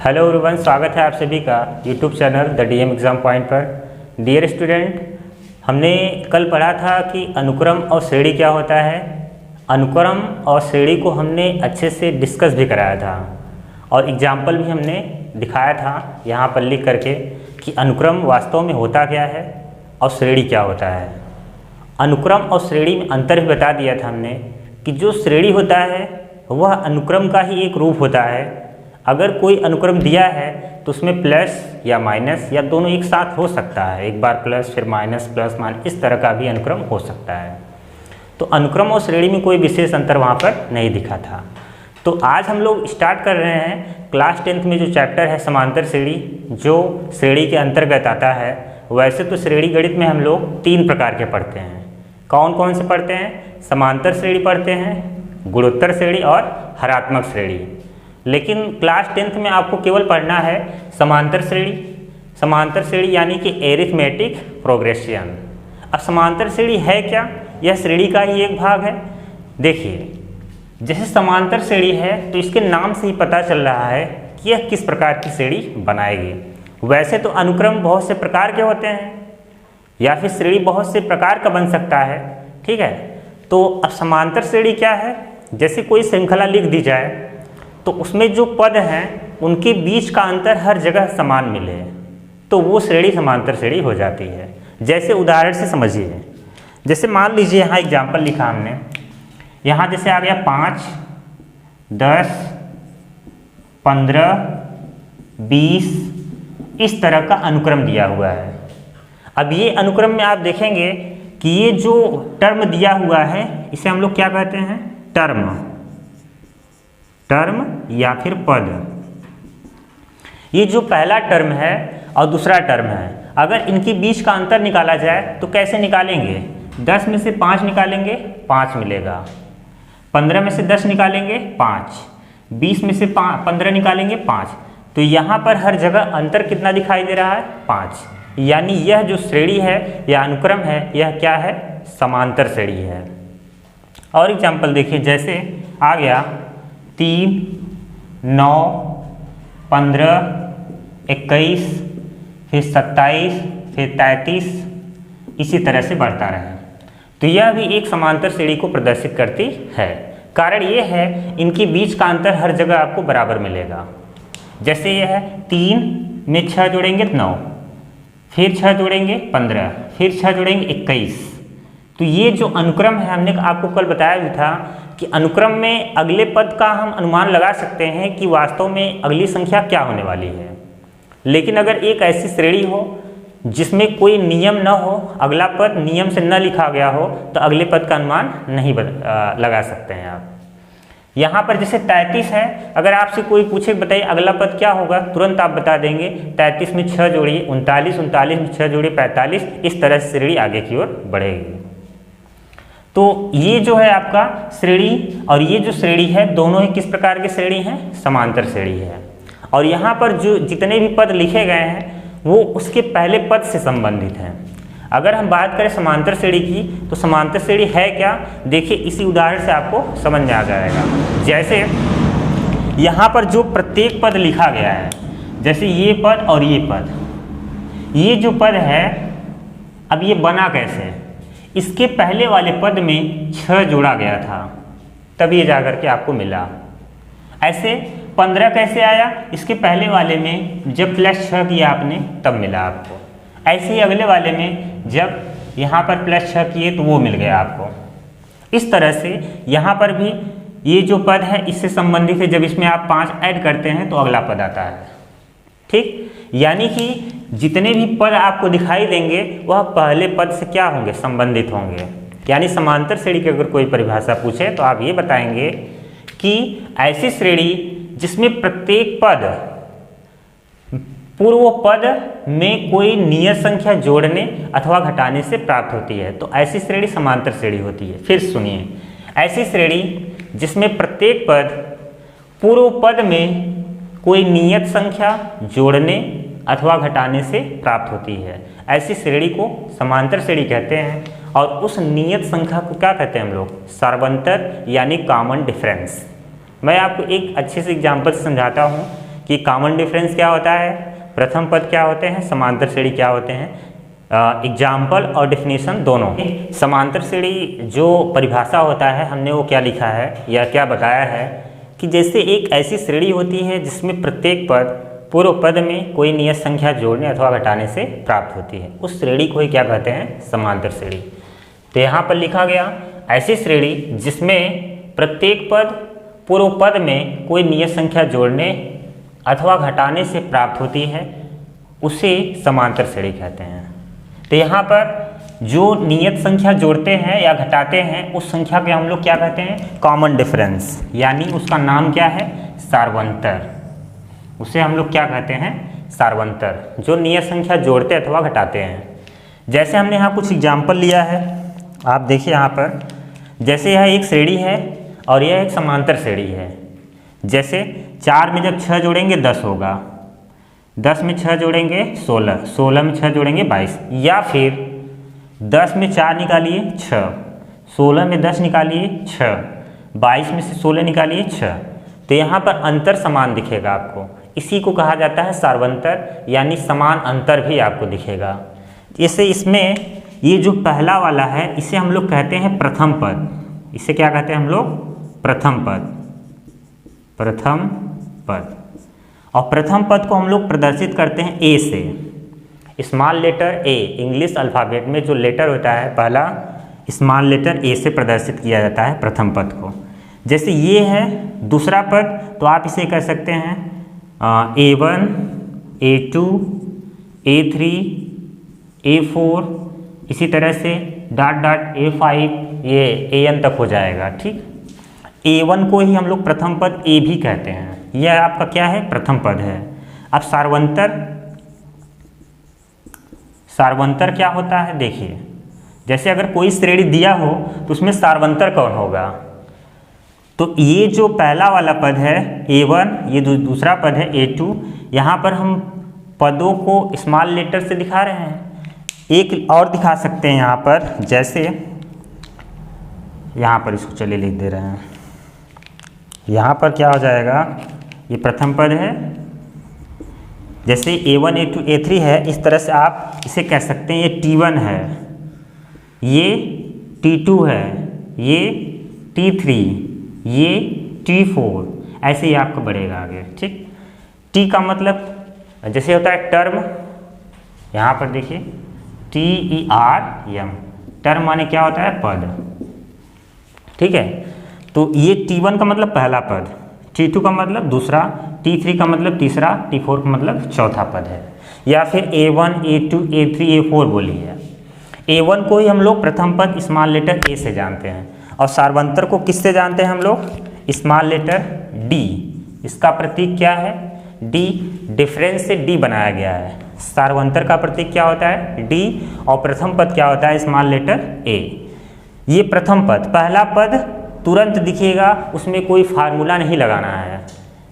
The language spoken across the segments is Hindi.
हेलो एवरीवन, स्वागत है आप सभी का YouTube channel the DM exam point पर। डियर स्टूडेंट, हमने कल पढ़ा था कि अनुक्रम और श्रेणी क्या होता है। अनुक्रम और श्रेणी को हमने अच्छे से डिस्कस भी कराया था और एग्जाम्पल भी हमने दिखाया था यहाँ पर लिख करके कि अनुक्रम वास्तव में होता क्या है और श्रेणी क्या होता है। अनुक्रम और श्रेणी में अंतर भी बता दिया था हमने कि जो श्रेणी होता है वह अनुक्रम का ही एक रूप होता है। अगर कोई अनुक्रम दिया है तो उसमें प्लस या माइनस या दोनों एक साथ हो सकता है, एक बार प्लस फिर माइनस प्लस माइनस, इस तरह का भी अनुक्रम हो सकता है। तो अनुक्रम और श्रेणी में कोई विशेष अंतर वहाँ पर नहीं दिखा था। तो आज हम लोग स्टार्ट कर रहे हैं क्लास 10th में जो चैप्टर है समांतर श्रेणी, जो श्रेणी के अंतर्गत आता है। वैसे तो श्रेणी गणित में हम लोग 3 प्रकार के पढ़ते हैं। कौन कौन से पढ़ते हैं? समांतर श्रेणी पढ़ते हैं, गुणोत्तर श्रेणी और हरात्मक श्रेणी। लेकिन क्लास 10th में आपको केवल पढ़ना है समांतर श्रेणी। समांतर श्रेणी यानी कि एरिथमेटिक प्रोग्रेशन। अब समांतर श्रेणी है क्या? यह श्रेणी का ही एक भाग है। देखिए, जैसे समांतर श्रेणी है तो इसके नाम से ही पता चल रहा है कि यह किस प्रकार की श्रेणी बनाएगी। वैसे तो अनुक्रम बहुत से प्रकार के होते हैं या फिर श्रेणी बहुत से प्रकार का बन सकता है, ठीक है। तो अब समांतर श्रेणी क्या है? जैसे कोई श्रृंखला लिख दी जाए तो उसमें जो पद हैं उनके बीच का अंतर हर जगह समान मिले तो वो श्रेणी समांतर श्रेणी हो जाती है। जैसे उदाहरण से समझिए, जैसे मान लीजिए यहाँ एग्जाम्पल लिखा हमने, यहाँ जैसे आ गया 5, 10, 15, 20, इस तरह का अनुक्रम दिया हुआ है। अब ये अनुक्रम में आप देखेंगे कि ये जो टर्म दिया हुआ है इसे हम लोग क्या कहते हैं? टर्म या फिर पद। ये जो पहला टर्म है और दूसरा टर्म है, अगर इनके बीच का अंतर निकाला जाए तो कैसे निकालेंगे? 10 में से 5 निकालेंगे, 5 मिलेगा। 15 में से 10 निकालेंगे, 5। 20 में से 15 निकालेंगे, 5। तो यहाँ पर हर जगह अंतर कितना दिखाई दे रहा है? 5। यानी यह जो श्रेणी है या अनुक्रम है यह क्या है? समांतर श्रेणी है। और एग्जाम्पल देखिए, जैसे आ गया 3, 9, 15, 21, फिर 27, फिर 33, इसी तरह से बढ़ता रहा। तो यह भी एक समांतर श्रेणी को प्रदर्शित करती है। कारण ये है इनके बीच का अंतर हर जगह आपको बराबर मिलेगा। जैसे यह है 3 में 6 जोड़ेंगे 9, फिर 6 जोड़ेंगे 15, फिर 6 जोड़ेंगे 21। तो ये जो अनुक्रम है, हमने आपको कल बताया भी था कि अनुक्रम में अगले पद का हम अनुमान लगा सकते हैं कि वास्तव में अगली संख्या क्या होने वाली है। लेकिन अगर एक ऐसी श्रेणी हो जिसमें कोई नियम न हो, अगला पद नियम से न लिखा गया हो, तो अगले पद का अनुमान नहीं लगा सकते हैं आप। यहाँ पर जैसे 33 है, अगर आपसे कोई पूछे बताइए अगला पद क्या होगा, तुरंत आप बता देंगे 33 में 6 जोड़िए 39, 39 में 6 जोड़िए 45। इस तरह से श्रेणी आगे की ओर बढ़ेगी। तो ये जो है आपका श्रेणी, और ये जो श्रेणी है दोनों ही किस प्रकार की श्रेणी है? समांतर श्रेणी है। और यहाँ पर जो जितने भी पद लिखे गए हैं वो उसके पहले पद से संबंधित हैं। अगर हम बात करें समांतर श्रेणी की तो समांतर श्रेणी है क्या? देखिए, इसी उदाहरण से आपको समझ में आ जाएगा। जैसे यहाँ पर जो प्रत्येक पद लिखा गया है, जैसे ये पद और ये पद, ये जो पद है अब ये बना कैसे? इसके पहले वाले पद में 6 जोड़ा गया था तब ये जाकर के आपको मिला। ऐसे 15 कैसे आया? इसके पहले वाले में जब +6 किया आपने तब मिला आपको। ऐसे ही अगले वाले में जब यहाँ पर +6 किए तो वो मिल गया आपको। इस तरह से यहाँ पर भी ये जो पद है इससे संबंधित है। जब इसमें आप 5 ऐड करते हैं तो अगला पद आता है, ठीक। यानी कि जितने भी पद आपको दिखाई देंगे वह पहले पद से क्या होंगे? संबंधित होंगे। यानी समांतर श्रेणी की अगर कोई परिभाषा पूछे तो आप ये बताएंगे कि ऐसी श्रेणी जिसमें प्रत्येक पद पूर्व पद में कोई नियत संख्या जोड़ने अथवा घटाने से प्राप्त होती है, तो ऐसी श्रेणी समांतर श्रेणी होती है। फिर सुनिए, ऐसी श्रेणी जिसमें प्रत्येक पद पूर्व पद में कोई नियत संख्या जोड़ने अथवा घटाने से प्राप्त होती है, ऐसी श्रेणी को समांतर श्रेणी कहते हैं। और उस नियत संख्या को क्या कहते हैं हम लोग? सार्वंतर यानी कॉमन डिफरेंस। मैं आपको एक अच्छे से एग्जाम्पल से समझाता हूँ कि कॉमन डिफरेंस क्या होता है, प्रथम पद क्या होते हैं, समांतर श्रेणी क्या होते हैं। एग्जाम्पल और डिफिनीशन दोनों। समांतर श्रेणी जो परिभाषा होता है हमने वो क्या लिखा है या क्या बताया है कि जैसे एक ऐसी श्रेणी होती है जिसमें प्रत्येक पद पूर्व पद में कोई नियत संख्या जोड़ने अथवा घटाने से प्राप्त होती है, उस श्रेणी को ही क्या कहते हैं, समांतर श्रेणी। तो यहाँ पर लिखा गया ऐसी श्रेणी जिसमें प्रत्येक पद पूर्व पद में कोई नियत संख्या जोड़ने अथवा घटाने से प्राप्त होती है, उसे समांतर श्रेणी कहते हैं। तो यहाँ पर जो नियत संख्या जोड़ते हैं या घटाते हैं उस संख्या को हम लोग क्या कहते हैं, कॉमन डिफरेंस, यानी उसका नाम क्या है, सार्वंतर। उसे हम लोग क्या कहते हैं, सार्वंतर, जो नियत संख्या जोड़ते अथवा घटाते हैं। जैसे हमने यहाँ कुछ एग्जाम्पल लिया है, आप देखिए यहाँ पर, जैसे यह एक श्रेणी है और यह एक समांतर श्रेणी है। जैसे 4 में जब 6 जोड़ेंगे 10 होगा, 10 में 6 जोड़ेंगे 16, 16 में 6 जोड़ेंगे 22, या फिर 10 में 4 निकालिए 6, 16 में 10 निकालिए 6, 22 में से 16 निकालिए 6। तो यहाँ पर अंतर समान दिखेगा आपको, इसी को कहा जाता है सार्वंतर, यानी समान अंतर भी आपको दिखेगा। जैसे इसमें ये जो पहला वाला है इसे हम लोग कहते हैं प्रथम पद। इसे क्या कहते हैं हम लोग, प्रथम पद, प्रथम पद। और प्रथम पद को हम लोग प्रदर्शित करते हैं ए से, small letter A. English alphabet में जो लेटर होता है पहला, स्मॉल लेटर ए से प्रदर्शित किया जाता है प्रथम पद को। जैसे ये है दूसरा पद, तो आप इसे कह सकते हैं A1, A2, A3, A4, इसी तरह से डॉट डॉट A5, ये AN तक हो जाएगा। ठीक, A1 को ही हम लोग प्रथम पद A भी कहते हैं, यह आपका क्या है, प्रथम पद है। अब सार्वंतर क्या होता है, देखिए जैसे अगर कोई श्रेणी दिया हो तो उसमें सार्वंतर कौन होगा। तो ये जो पहला वाला पद है A1, ये दूसरा पद है A2, यहाँ पर हम पदों को स्मॉल लेटर से दिखा रहे हैं। एक और दिखा सकते हैं यहाँ पर, जैसे यहाँ पर इसको चलिए लिख दे रहे हैं। यहाँ पर क्या हो जाएगा, ये प्रथम पद है, जैसे A1, A2, A3 है, इस तरह से आप इसे कह सकते हैं। ये T1 है, ये T2 है, ये T3, ये T4, ऐसे ही आपका बढ़ेगा आगे। ठीक, T का मतलब जैसे होता है टर्म, यहाँ पर देखिए TERM, टर्म माने क्या होता है, पद। ठीक है, तो ये T1 का मतलब पहला पद, T2 का मतलब दूसरा, T3 का मतलब तीसरा, T4 का मतलब चौथा पद है। या फिर A1, A2, A3, A4 बोलिए। A1 को ही हम लोग प्रथम पद स्मॉल लेटर A से जानते हैं, और सार्वंतर को किससे जानते हैं हम लोग, स्मॉल लेटर D। इसका प्रतीक क्या है, D, डिफरेंस से D बनाया गया है। सार्वंतर का प्रतीक क्या होता है, D, और प्रथम पद क्या होता है, स्मॉल लेटर A। ये प्रथम पद, पहला पद तुरंत दिखेगा, उसमें कोई फार्मूला नहीं लगाना है।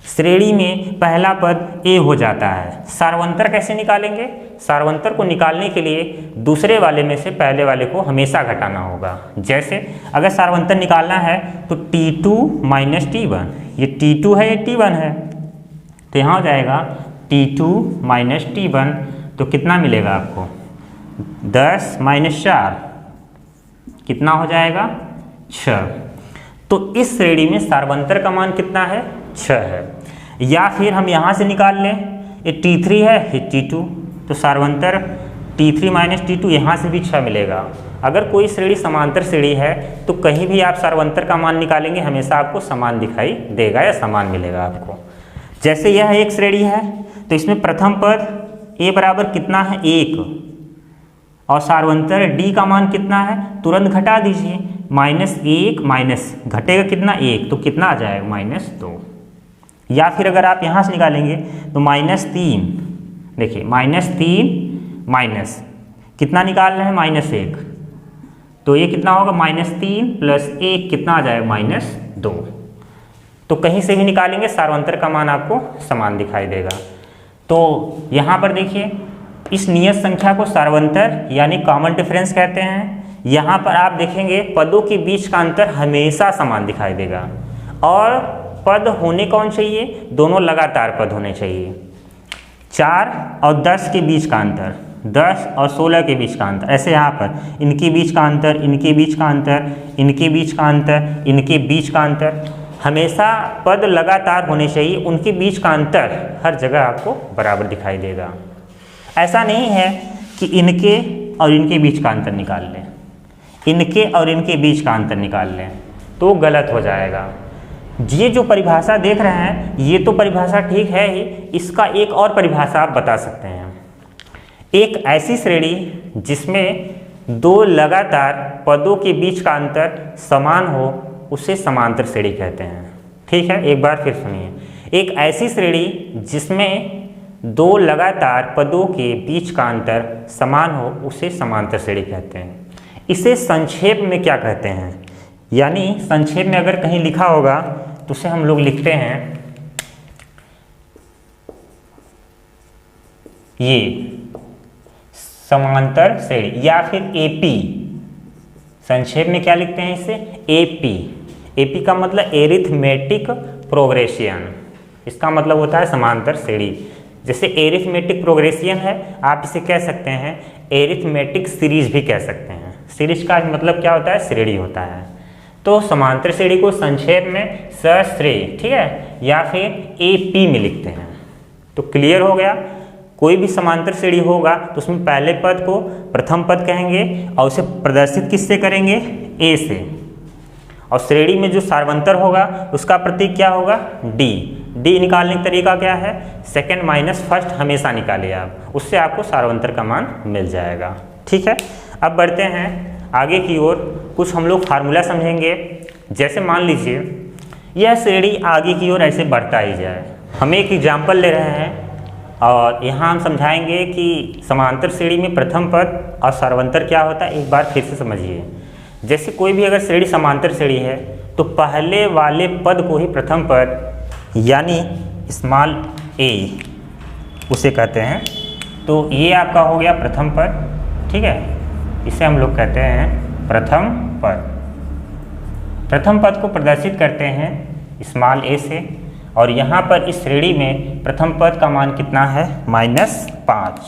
श्रेणी में पहला पद A हो जाता है। सार्वंतर कैसे निकालेंगे, सार्वंतर को निकालने के लिए दूसरे वाले में से पहले वाले को हमेशा घटाना होगा। जैसे अगर सार्वंतर निकालना है तो T2 माइनस T1, ये T2 है, ये T1 है, तो यहाँ हो जाएगा T2 माइनस T1, तो कितना मिलेगा आपको, 10 माइनस 4 कितना हो जाएगा, 6। तो इस श्रेणी में सार्वंतर का मान कितना है, 6 है। या फिर हम यहाँ से निकाल लें, ये T3 है, ये T2, तो सार्वंतर T3 माइनस T2, यहाँ से भी 6 मिलेगा। अगर कोई श्रेणी समांतर श्रेणी है तो कहीं भी आप सार्वंतर का मान निकालेंगे हमेशा आपको समान दिखाई देगा या समान मिलेगा आपको। जैसे यह एक श्रेणी है तो इसमें प्रथम पद A बराबर कितना है, 1, और सार्वंतर D का मान कितना है, तुरंत घटा दीजिए, -1 माइनस घटेगा कितना, 1, तो कितना आ जाएगा, -2। या फिर अगर आप यहाँ से निकालेंगे तो -3, देखिए -3 माइनस कितना निकाल रहे हैं, -1, तो ये कितना होगा, -3 प्लस 1 कितना आ जाएगा, -2। तो कहीं से भी निकालेंगे सार्वंतर का मान आपको समान दिखाई देगा। तो यहाँ पर देखिए इस नियत संख्या को सार्वंतर यानी कॉमन डिफरेंस कहते हैं। यहाँ पर आप देखेंगे पदों के बीच का अंतर हमेशा समान दिखाई देगा, और पद होने कौन चाहिए, दोनों लगातार पद होने चाहिए। 4 और 10 के बीच का अंतर, 10 और 16 के बीच का अंतर, ऐसे यहाँ पर इनके बीच का अंतर, इनके बीच का अंतर, इनके बीच का अंतर, इनके बीच का अंतर, हमेशा पद लगातार होने चाहिए, उनके बीच का अंतर हर जगह आपको बराबर दिखाई देगा। ऐसा नहीं है कि इनके और इनके बीच का अंतर निकाल लें, इनके और इनके बीच का अंतर निकाल लें तो गलत हो जाएगा। ये जो परिभाषा देख रहे हैं ये तो परिभाषा ठीक है ही, इसका एक और परिभाषा आप बता सकते हैं। एक ऐसी श्रेणी जिसमें दो लगातार पदों के बीच का अंतर समान हो उसे समांतर श्रेणी कहते हैं। ठीक है, एक बार फिर सुनिए, एक ऐसी श्रेणी जिसमें दो लगातार पदों के बीच का अंतर समान हो उसे समांतर श्रेणी कहते हैं। इसे संक्षेप में क्या कहते हैं, यानी संक्षेप में अगर कहीं लिखा होगा तो उसे हम लोग लिखते हैं ये समांतर श्रेणी या फिर एपी। संक्षेप में क्या लिखते हैं इसे, एपी। एपी का मतलब एरिथमेटिक प्रोग्रेशन, इसका मतलब होता है समांतर श्रेणी। जैसे एरिथमेटिक प्रोग्रेशन है, आप इसे कह सकते हैं एरिथमेटिक सीरीज भी कह सकते हैं। सीरीज का मतलब क्या होता है, श्रेणी होता है। तो समांतर श्रेणी को संक्षेप में सश्रेणी, ठीक है, या फिर एपी में लिखते हैं। तो क्लियर हो गया, कोई भी समांतर श्रेणी होगा तो उसमें पहले पद को प्रथम पद कहेंगे और उसे प्रदर्शित किससे करेंगे, ए से। और श्रेणी में जो सार्वंतर होगा उसका प्रतीक क्या होगा, डी। डी निकालने का तरीका क्या है, सेकंड माइनस फर्स्ट हमेशा निकालिए आप, उससे आपको सार्वंतर का मान मिल जाएगा। ठीक है, अब बढ़ते हैं आगे की ओर, कुछ हम लोग फार्मूला समझेंगे। जैसे मान लीजिए यह श्रेणी आगे की ओर ऐसे बढ़ता ही जाए। हम एक एग्जाम्पल ले रहे हैं और यहाँ हम समझाएंगे कि समांतर श्रेणी में प्रथम पद और सार्वंतर क्या होता है, एक बार फिर से समझिए। जैसे कोई भी अगर श्रेणी समांतर श्रेणी है तो पहले वाले पद को ही प्रथम पद यानी स्मॉल ए उसे कहते हैं। तो ये आपका हो गया प्रथम पद, ठीक है, इसे हम लोग कहते हैं प्रथम पद। प्रथम पद को प्रदर्शित करते हैं स्मॉल ए से, और यहाँ पर इस श्रेणी में प्रथम पद का मान कितना है, -5।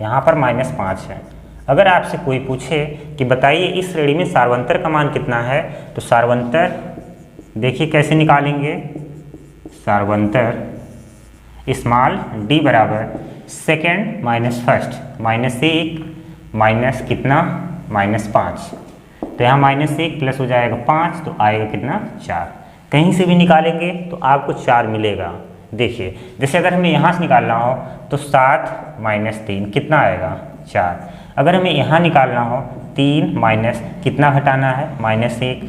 यहाँ पर -5 है। अगर आपसे कोई पूछे कि बताइए इस श्रेणी में सार्वंतर का मान कितना है, तो सार्वंतर देखिए कैसे निकालेंगे। सार्वंतर स्मॉल डी बराबर सेकेंड माइनस फर्स्ट, -1 माइनस कितना, -5। तो यहाँ -1 प्लस हो जाएगा 5, तो आएगा कितना, 4। कहीं से भी निकालेंगे तो आपको 4 मिलेगा। देखिए जैसे अगर हमें यहाँ से निकालना हो तो 7 - 3 कितना आएगा, 4। अगर हमें यहाँ निकालना हो 3 माइनस कितना घटाना है, -1,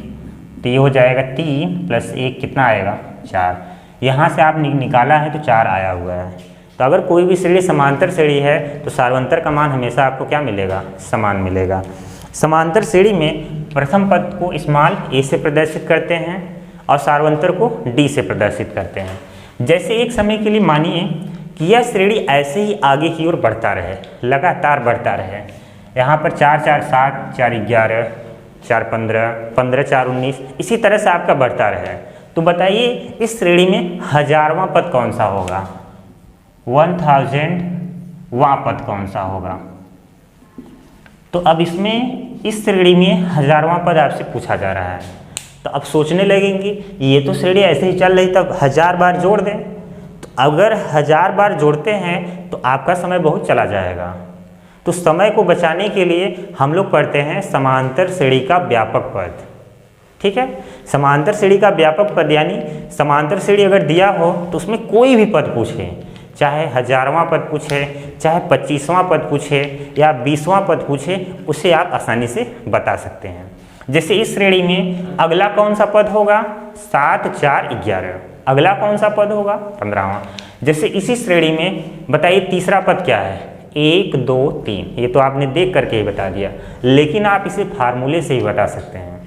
तो ये हो जाएगा 3 + 1 कितना आएगा, 4। यहाँ से आप निकाला है तो 4 आया हुआ है। तो अगर कोई भी श्रेणी समांतर श्रेणी है तो सार्वंतर का मान हमेशा आपको क्या मिलेगा, समान मिलेगा। समांतर श्रेणी में प्रथम पद को स्मॉल ए से प्रदर्शित करते हैं और सार्वंतर को डी से प्रदर्शित करते हैं। जैसे एक समय के लिए मानिए कि यह श्रेणी ऐसे ही आगे की ओर बढ़ता रहे, लगातार बढ़ता रहे। यहाँ पर 4 4 7, 4 11, 4 15, 15 4 19, इसी तरह से आपका बढ़ता रहे। तो बताइए इस श्रेणी में 1000वां पद कौन सा होगा, 1000वां पद कौन सा होगा। तो अब इसमें इस श्रेणी में 1000वां पद आपसे पूछा जा रहा है, तो अब सोचने लगेंगे ये तो श्रेणी ऐसे ही चल रही, तब 1000 बार जोड़ दें। तो अगर 1000 बार जोड़ते हैं तो आपका समय बहुत चला जाएगा। तो समय को बचाने के लिए हम लोग पढ़ते हैं समांतर श्रेणी का व्यापक पद। ठीक है, समांतर श्रेणी का व्यापक पद यानी समांतर श्रेणी अगर दिया हो तो उसमें कोई भी पद पूछे, चाहे 1000वां पद पूछे, चाहे 25वां पद पूछे या 20वां पद पूछे, उसे आप आसानी से बता सकते हैं। जैसे इस श्रेणी में अगला कौन सा पद होगा, 7 4 11। अगला कौन सा पद होगा, 15वां। जैसे इसी श्रेणी में बताइए तीसरा पद क्या है, 1 2 3। ये तो आपने देख करके ही बता दिया, लेकिन आप इसे फार्मूले से ही बता सकते हैं।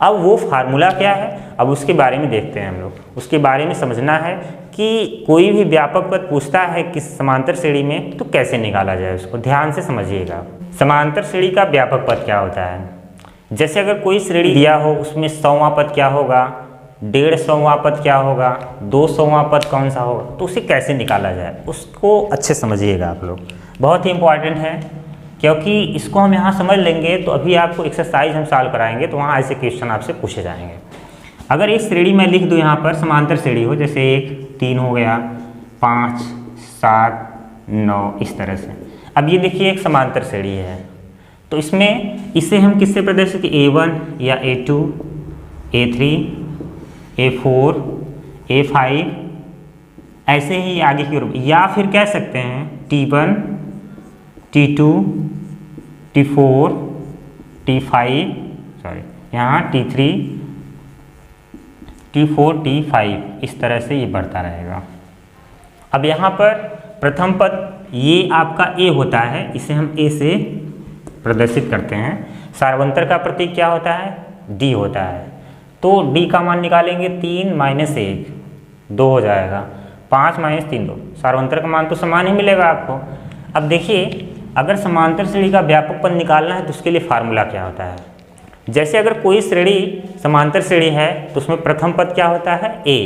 अब वो फार्मूला क्या है, अब उसके बारे में देखते हैं हम लोग। उसके बारे में समझना है कि कोई भी व्यापक पद पूछता है कि समांतर श्रेणी में, तो कैसे निकाला जाए उसको, ध्यान से समझिएगा। समांतर श्रेणी का व्यापक पद क्या होता है, जैसे अगर कोई श्रेणी दिया हो उसमें 100वां पद क्या होगा, 150वां पद क्या होगा, 200वां पद कौन सा होगा, तो उसे कैसे निकाला जाए उसको अच्छे समझिएगा आप लोग, बहुत ही इंपॉर्टेंट है। क्योंकि इसको हम यहाँ समझ लेंगे तो अभी आपको एक्सरसाइज हम सॉल्व कराएंगे तो वहाँ ऐसे क्वेश्चन आपसे पूछे जाएंगे। अगर एक श्रेणी मैं लिख दूँ यहाँ पर समांतर श्रेणी हो, जैसे 1 3 हो गया, 5 7 9 इस तरह से। अब ये देखिए एक समांतर श्रेणी है, तो इसमें इसे हम किससे प्रदर्शित A1 या A2 A3 A4 A5 ऐसे ही आगे की ओर, या फिर कह सकते हैं T1 T2 T4 T5 sorry यहाँ T3 T4 T5 इस तरह से ये बढ़ता रहेगा। अब यहाँ पर प्रथम पद ये आपका A होता है, इसे हम A से प्रदर्शित करते हैं। सार्वंतर का प्रतीक क्या होता है, D होता है, तो D का मान निकालेंगे 3 - 1 2 हो जाएगा, 5 - 3 2, सार्वंतर का मान तो समान ही मिलेगा आपको। अब देखिए अगर समांतर श्रेणी का व्यापक पद निकालना है तो उसके लिए फार्मूला क्या होता है। जैसे अगर कोई श्रेणी समांतर श्रेणी है तो उसमें प्रथम पद क्या होता है A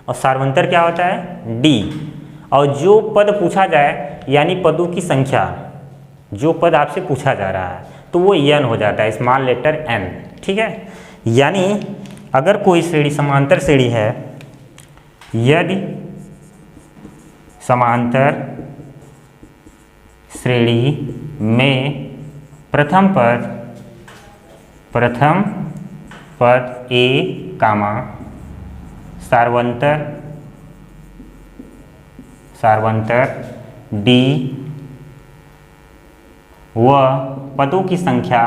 और सार्वंतर क्या होता है D, और जो पद पूछा जाए यानी पदों की संख्या, जो पद आपसे पूछा जा रहा है तो वो n हो जाता है, स्मॉल लेटर n, ठीक है। यानी अगर कोई श्रेणी समांतर श्रेणी है, यदि समांतर श्रेणी में प्रथम पद A कामा सार्वंतर D व पदों की संख्या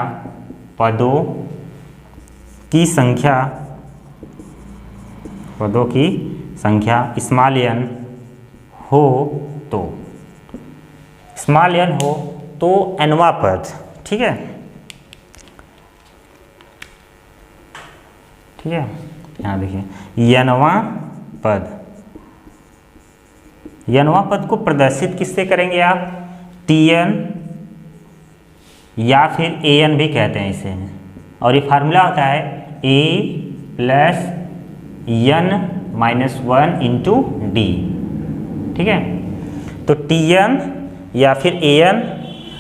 स्मॉल n हो तो nवां पद, ठीक है, यहाँ देखिए nवां पद को प्रदर्शित किससे करेंगे आप, Tn या फिर An भी कहते हैं इसे, और ये फार्मूला होता है A + n - 1 × D, ठीक है। तो Tn या फिर An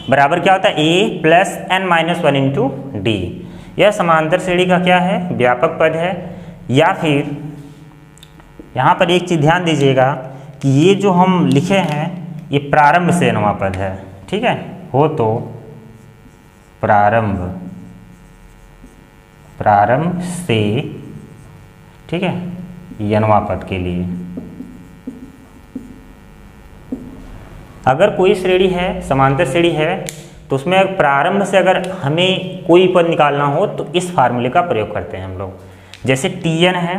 बराबर क्या होता है A + n - 1 × D। यह समांतर श्रेणी का क्या है, व्यापक पद है। या फिर यहाँ पर एक चीज़ ध्यान दीजिएगा कि ये जो हम लिखे हैं ये प्रारंभ से nवां पद है, ठीक है, हो तो प्रारंभ से, ठीक है, nवां पद के लिए। अगर कोई श्रेणी है समांतर श्रेणी है तो उसमें प्रारंभ से अगर हमें कोई पद निकालना हो तो इस फार्मूले का प्रयोग करते हैं हम लोग। जैसे Tn है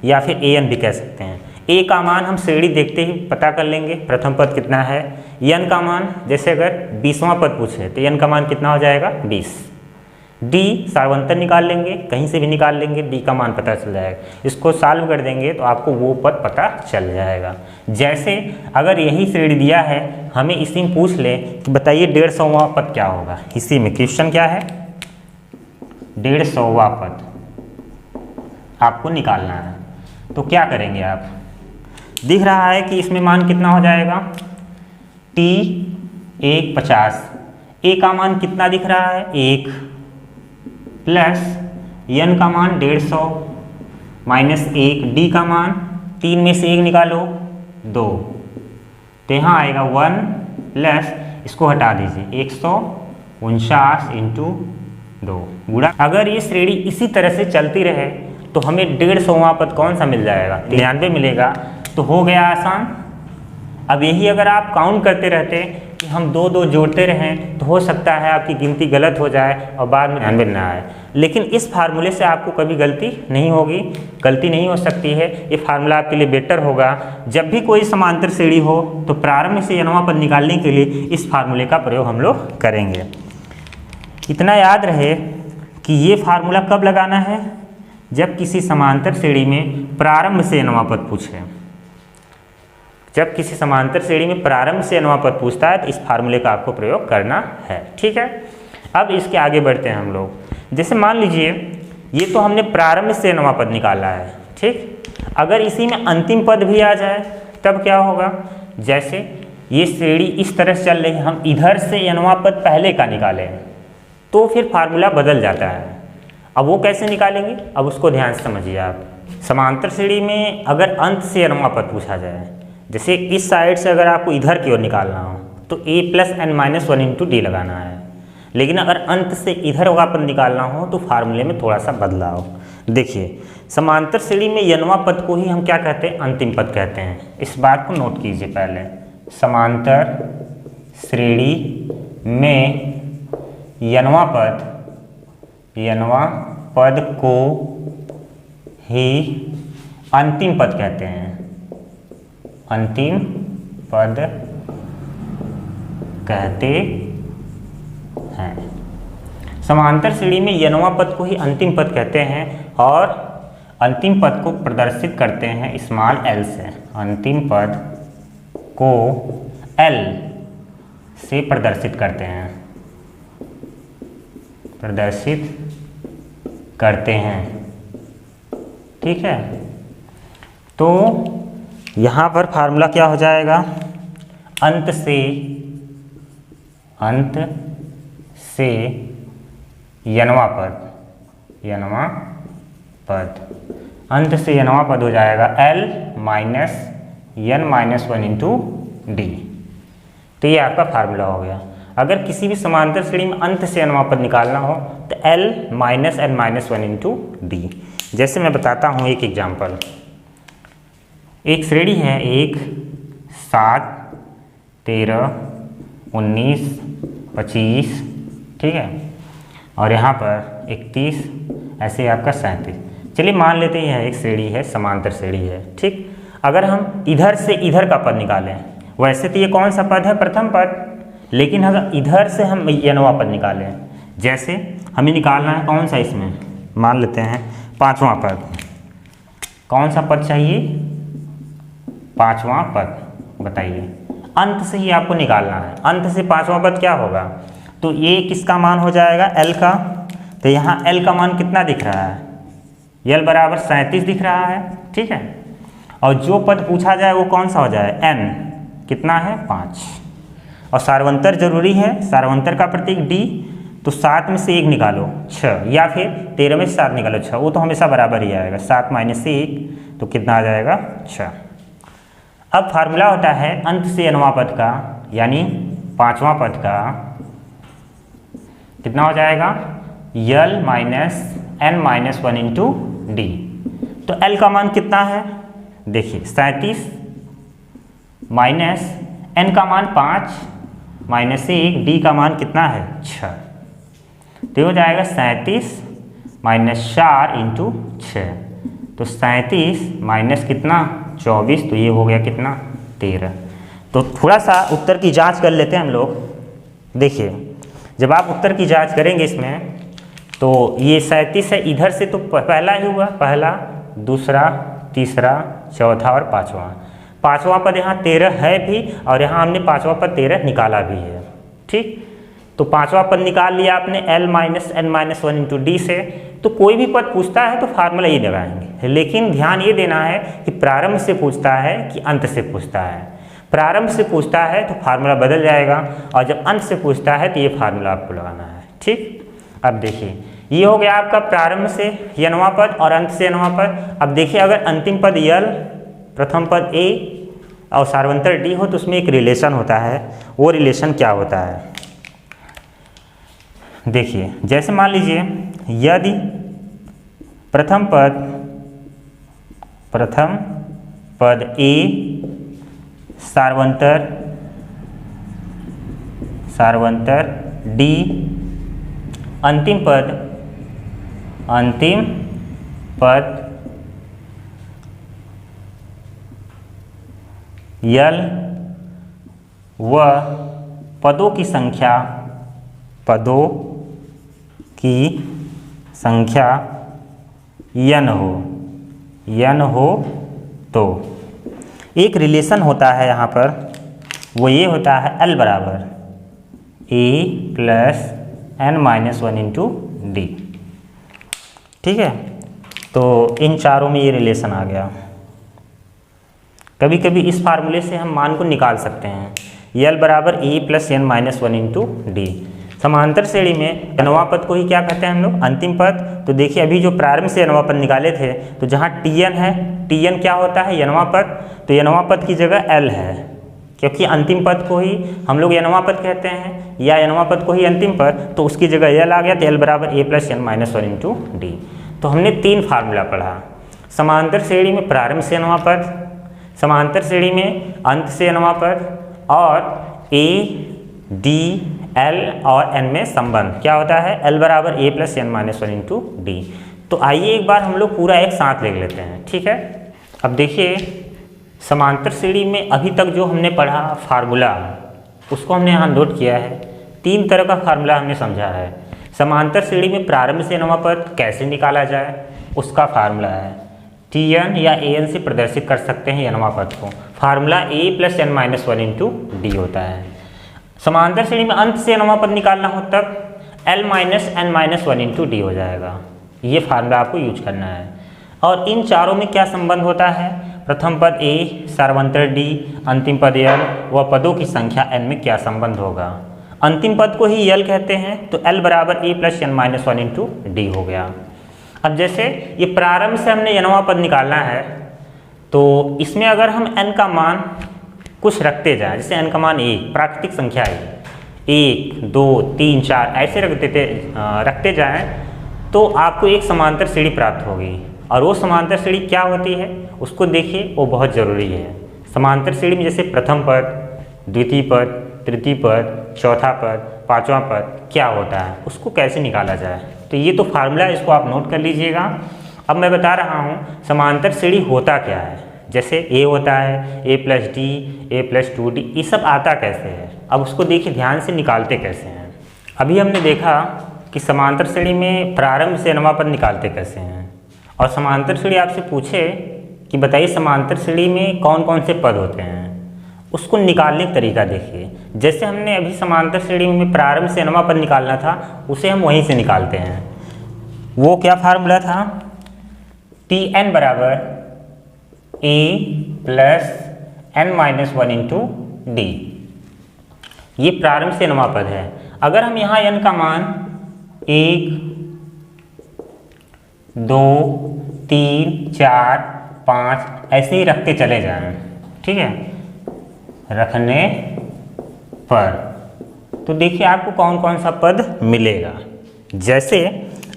या फिर An भी कह सकते हैं। A का मान हम श्रेणी देखते ही पता कर लेंगे, प्रथम पद कितना है। n का मान, जैसे अगर 20वां पद पूछे तो n का मान कितना हो जाएगा 20। D सार्वंतर निकाल लेंगे, कहीं से भी निकाल लेंगे, D का मान पता चल जाएगा। इसको सॉल्व कर देंगे तो आपको वो पद पता चल जाएगा। जैसे अगर यही श्रेणी दिया है, हमें इसी में पूछ ले कि बताइए 150वां पद क्या होगा, इसी में क्वेश्चन क्या है 150वां पद आपको निकालना है, तो क्या करेंगे आप, दिख रहा है कि इसमें मान कितना हो जाएगा T 1 50, A का मान कितना दिख रहा है 1 प्लस n का मान 150 माइनस 1, D का मान 3 में से 1 निकालो 2, तो यहाँ आएगा 1 प्लस इसको हटा दीजिए 149 × 2 गुणा। अगर ये श्रेणी इसी तरह से चलती रहे तो हमें 150वां पद कौन सा मिल जाएगा 93 मिलेगा, तो हो गया आसान। अब यही अगर आप काउंट करते रहते कि हम 2 2 जोड़ते रहें तो हो सकता है आपकी गिनती गलत हो जाए और बाद में 93 ना आए, लेकिन इस फार्मूले से आपको कभी गलती नहीं होगी, गलती नहीं हो सकती है। ये फार्मूला आपके लिए बेटर होगा। जब भी कोई समांतर श्रेणी हो तो प्रारंभ से nवां पद निकालने के लिए इस फार्मूले का प्रयोग हम लोग करेंगे। इतना याद रहे कि ये फार्मूला कब लगाना है, जब किसी समांतर श्रेणी में प्रारंभ से nवां पद पूछे। जब किसी समांतर श्रेणी में प्रारंभ से nवां पद पूछता है तो इस फार्मूले का आपको प्रयोग करना है, ठीक है। अब इसके आगे बढ़ते हैं हम लोग। जैसे मान लीजिए ये तो हमने प्रारंभ से nवां पद निकाला है, ठीक। अगर इसी में अंतिम पद भी आ जाए तब क्या होगा, जैसे ये श्रेणी इस तरह से चल रही है, हम इधर से nवां पद पहले का निकालें तो फिर फार्मूला बदल जाता है। अब वो कैसे निकालेंगे, अब उसको ध्यान से समझिए आप। समांतर श्रेणी में अगर अंत से nवां पद पूछा जाए, जैसे इस साइड से अगर आपको इधर की ओर निकालना हो तो a + n-1 × d लगाना है, लेकिन अगर अंत से इधर का पद निकालना हो तो फार्मूले में थोड़ा सा बदलाव। देखिए समांतर श्रेणी में nवां पद को ही हम क्या कहते हैं, अंतिम पद कहते हैं। इस बात को नोट कीजिए पहले, समांतर श्रेणी में nवां पद को ही अंतिम पद कहते हैं, अंतिम पद कहते हैं। समांतर श्रेणी में nवां पद को ही अंतिम पद कहते हैं और अंतिम पद को प्रदर्शित करते हैं स्मॉल l से। अंतिम पद को l से प्रदर्शित करते हैं, ठीक है। तो यहाँ पर फार्मूला क्या हो जाएगा, अंत से nवां पद हो जाएगा l - n-1 × d। तो ये आपका फार्मूला हो गया। अगर किसी भी समांतर श्रेणी में अंत से nवां पद निकालना हो तो l - n-1 × d। जैसे मैं बताता हूँ एक एग्जाम्पल। एक श्रेणी है 1, 7, 13, 19, 25, ठीक है, और यहाँ पर 31, ऐसे आपका 37। चलिए मान लेते हैं एक श्रेणी है, समांतर श्रेणी है, ठीक। अगर हम इधर से इधर का पद निकालें, वैसे तो ये कौन सा पद है, प्रथम पद, लेकिन अगर इधर से हम nवां पद निकालें, जैसे हमें निकालना है कौन सा, इसमें मान लेते हैं 5वां पद। कौन सा पद चाहिए, 5वां पद, बताइए। अंत से ही आपको निकालना है, अंत से 5वां पद क्या होगा, तो ये किसका मान हो जाएगा, l का। तो यहाँ l का मान कितना दिख रहा है, l बराबर 37 दिख रहा है, ठीक है। और जो पद पूछा जाए वो कौन सा हो जाए, n कितना है, 5। और सार्वंतर जरूरी है, सार्वंतर का प्रतीक d, तो 7 में से 1 निकालो 6, या फिर 13 में से 7 निकालो 6, वो तो हमेशा बराबर ही आएगा। 7 - 1 तो कितना आ जाएगा, 6। अब फार्मूला होता है अंत से nवां पद का, यानी 5वां पद का कितना हो जाएगा, l - n-1 × d। तो l का मान कितना है, देखिए 37 माइनस n का मान 5 -1, d का मान कितना है, 6। तो हो जाएगा 37 - 4 × 6, तो 37 माइनस कितना, 24, तो ये हो गया कितना, 13। तो थोड़ा सा उत्तर की जांच कर लेते हैं हम लोग। देखिए जब आप उत्तर की जांच करेंगे इसमें, तो ये 37 है, इधर से तो पहला ही हुआ, पहला, दूसरा, तीसरा, चौथा और 5वां। 5वां पद यहाँ 13 है भी, और यहाँ हमने 5वां पद 13 निकाला भी है, ठीक। तो 5वां पद निकाल लिया आपने l - n-1 × d से। तो कोई भी पद पूछता है तो फार्मूला ये लगाएंगे, लेकिन ध्यान ये देना है कि प्रारंभ से पूछता है कि अंत से पूछता है। प्रारंभ से पूछता है तो फार्मूला बदल जाएगा, और जब अंत से पूछता है तो ये फार्मूला आपको लगाना है, ठीक। अब देखिए ये हो गया आपका प्रारंभ से nवां पद और अंत से nवां पद। अब देखिए अगर अंतिम पद l, प्रथम पद a और सार्वंतर d हो तो उसमें एक रिलेशन होता है। वो रिलेशन क्या होता है, देखिए जैसे मान लीजिए यदि प्रथम पद a सार्वंतर d, अंतिम पद l व पदों की संख्या n हो तो एक रिलेशन होता है यहाँ पर, वो ये होता है l बराबर a + n-1 × d, ठीक है। तो इन चारों में ये रिलेशन आ गया। कभी कभी इस फार्मूले से हम मान को निकाल सकते हैं, यल बराबर A plus N minus one into D. समांतर श्रेणी में nवां पद को ही क्या कहते हैं हम लोग, अंतिम पद। तो देखिए अभी जो प्रारंभ से nवां पद निकाले थे, तो जहाँ Tn है, Tn क्या होता है, nवां पद, तो nवां पद की जगह L है, क्योंकि अंतिम पद को ही हम लोग nवां पद कहते हैं या nवां पद को ही अंतिम पद, तो उसकी जगह L आ गया, तो L बराबर A plus N minus one into D. तो हमने 3 फार्मूला पढ़ा, समांतर श्रेणी में प्रारंभ से nवां पद, समांतर श्रेणी में अंत से nवां पद, और ए डी एल और एन में संबंध क्या होता है, एल बराबर A plus N minus one into D. तो आइए एक बार हम लोग पूरा एक साथ लिख लेते हैं, ठीक है। अब देखिए समांतर श्रेणी में अभी तक जो हमने पढ़ा फार्मूला, उसको हमने यहाँ नोट किया है। 3 तरह का फार्मूला हमने समझा है। समांतर श्रेणी में प्रारंभ से nवां पद कैसे निकाला जाए, उसका फार्मूला है Tn या An से प्रदर्शित कर सकते हैं nवां पद को। Formula a plus N minus one into D होता है। समांतर श्रेणी में अंत से nवां पद निकालना हो तब L minus N minus one into D हो जाएगा। ये फार्मूला आपको यूज करना है। और इन चारों में क्या संबंध होता है, प्रथम पद a, सार्वंतर d, अंतिम पद L, व पदों की संख्या n में क्या संबंध होगा। अंतिम पद को ही L कहते हैं, तो L बराबर a plus N minus one into D हो गया। अब जैसे ये प्रारंभ से हमने nवां पद निकालना है, तो इसमें अगर हम n का मान कुछ रखते जाएं, जैसे n का मान 1, प्राकृतिक संख्या है, 1, 2, 3, 4 ऐसे रखते जाएं, तो आपको एक समांतर श्रेणी प्राप्त होगी। और वो समांतर श्रेणी क्या होती है उसको देखिए, वो बहुत ज़रूरी है। समांतर श्रेणी में जैसे प्रथम पद, द्वितीय पद, तृतीय पद, चौथा पद, पांचवा पद क्या होता है, उसको कैसे निकाला जाए। तो ये तो फार्मूला, इसको आप नोट कर लीजिएगा। अब मैं बता रहा हूँ समांतर श्रेणी होता क्या है। जैसे a होता है a plus D, A plus two D, ये सब आता कैसे है, अब उसको देखिए ध्यान से निकालते कैसे हैं। अभी हमने देखा कि समांतर श्रेणी में प्रारंभ से nवां पद निकालते कैसे हैं। और समांतर श्रेणी आपसे पूछे कि बताइए समांतर श्रेणी में कौन कौन से पद होते हैं, उसको निकालने का तरीका देखिए। जैसे हमने अभी समांतर श्रेणी में प्रारंभ से nवां पद निकालना था, उसे हम वहीं से निकालते हैं। वो क्या फार्मूला था, Tn बराबर a plus N minus one into D. ये प्रारंभ से nवां पद है। अगर हम यहाँ n का मान 1, 2, 3, 4, 5 ऐसे ही रखते चले जाएं, ठीक है, रखने पर तो देखिए आपको कौन कौन सा पद मिलेगा। जैसे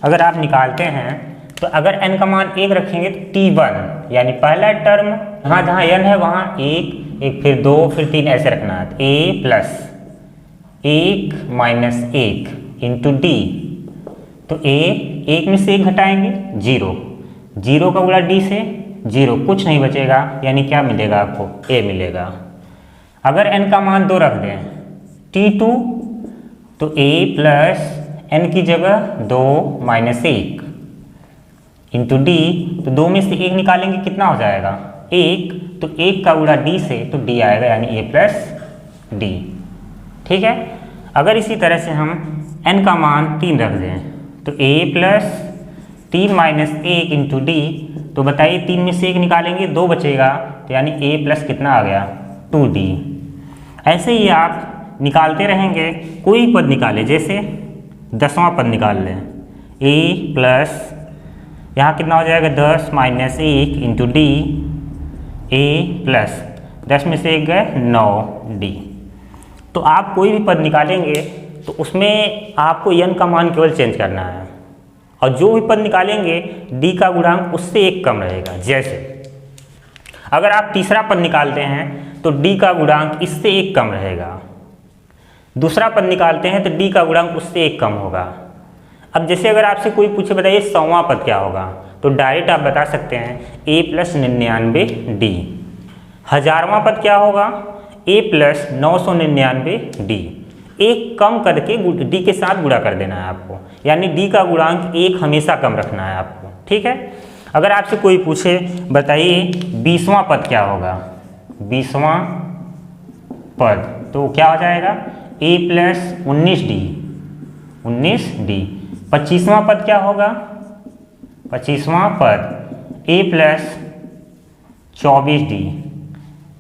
अगर आप निकालते हैं, तो अगर n का मान 1 रखेंगे तो T1 यानी पहला टर्म, जहाँ n है वहाँ 1, फिर 2, फिर 3 ऐसे रखना है। a plus 1 minus 1 into D, तो a 1 में से 1 घटाएंगे 0, 0 का गुणा d से 0, कुछ नहीं बचेगा, यानी क्या मिलेगा आपको, a मिलेगा। अगर n का मान 2 रख दें T2, तो a प्लस n की जगह 2 माइनस 1 इंटू डी, तो 2 में से 1 निकालेंगे कितना हो जाएगा 1, तो 1 का गुणा d से तो d आएगा, यानी a प्लस डी, ठीक है। अगर इसी तरह से हम n का मान 3 रख दें, तो a plus 3 minus 1 into D, तो बताइए 3 में से 1 निकालेंगे 2 बचेगा, तो यानी a प्लस कितना आ गया 2d। ऐसे ही आप निकालते रहेंगे, कोई पद निकाले, जैसे 10वां पद निकाल लें, a प्लस यहाँ कितना हो जाएगा 10 माइनस 1 इंटू डी, ए प्लस 10 में से 1 गए 9d। तो आप कोई भी पद निकालेंगे तो उसमें आपको n का मान केवल चेंज करना है, और जो भी पद निकालेंगे d का गुणांक उससे 1 कम रहेगा। जैसे अगर आप तीसरा पद निकालते हैं तो d का गुणांक इससे 1 कम रहेगा, दूसरा पद निकालते हैं तो d का गुणांक उससे 1 कम होगा। अब जैसे अगर आपसे कोई पूछे बताइए 100वां पद क्या होगा, तो डायरेक्ट आप बता सकते हैं a प्लस 99d। 1000वां पद क्या होगा, a प्लस 999d। 1 कम करके d के साथ गुणा कर देना है आपको, यानी d का गुणांक 1 हमेशा कम रखना है आपको, ठीक है। अगर आपसे कोई पूछे बताइए 20वां पद क्या होगा, 20वां पद तो क्या हो जाएगा a प्लस 19d। 25वां पद क्या होगा, 25वां पद a प्लस 24d।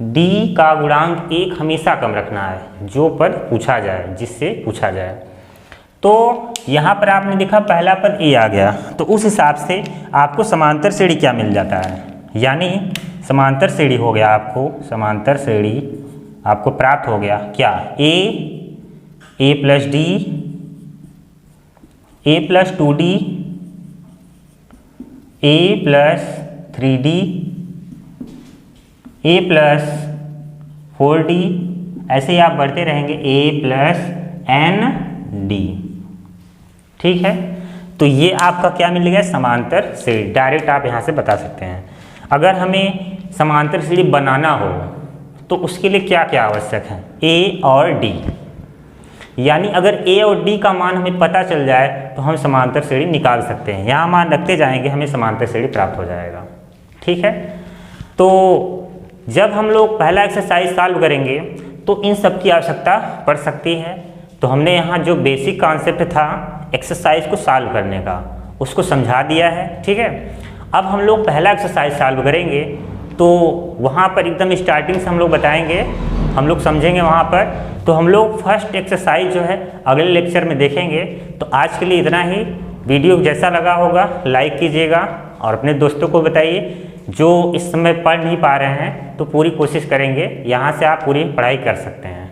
d का गुणांक 1 हमेशा कम रखना है जो पद पूछा जाए, जिससे पूछा जाए। तो यहाँ पर आपने देखा पहला पद a आ गया, तो उस हिसाब से आपको समांतर श्रेणी क्या मिल जाता है, यानी समांतर श्रेणी हो गया आपको, समांतर श्रेणी आपको प्राप्त हो गया क्या, a plus d, a plus 2d, a plus 3d, a plus 4d, ऐसे ही आप बढ़ते रहेंगे a प्लस n d। ठीक है, तो ये आपका क्या मिल गया, समांतर श्रेणी। डायरेक्ट आप यहाँ से बता सकते हैं। अगर हमें समांतर श्रेणी बनाना हो तो उसके लिए क्या क्या आवश्यक है, a और d, यानी अगर a और d का मान हमें पता चल जाए तो हम समांतर श्रेणी निकाल सकते हैं। यहाँ मान रखते जाएंगे, हमें समांतर श्रेणी प्राप्त हो जाएगा। ठीक है, तो जब हम लोग पहला एक्सरसाइज सॉल्व करेंगे तो इन सब की आवश्यकता पड़ सकती है। तो हमने यहाँ जो बेसिक कॉन्सेप्ट था एक्सरसाइज को सॉल्व करने का, उसको समझा दिया है। ठीक है, अब हम लोग पहला एक्सरसाइज सॉल्व करेंगे तो वहाँ पर एकदम स्टार्टिंग से हम लोग बताएंगे, हम लोग समझेंगे वहाँ पर। तो हम लोग फर्स्ट एक्सरसाइज जो है अगले लेक्चर में देखेंगे। तो आज के लिए इतना ही। वीडियो जैसा लगा होगा लाइक कीजिएगा और अपने दोस्तों को बताइए। जो इस समय पढ़ नहीं पा रहे हैं तो पूरी कोशिश करेंगे, यहाँ से आप पूरी पढ़ाई कर सकते हैं।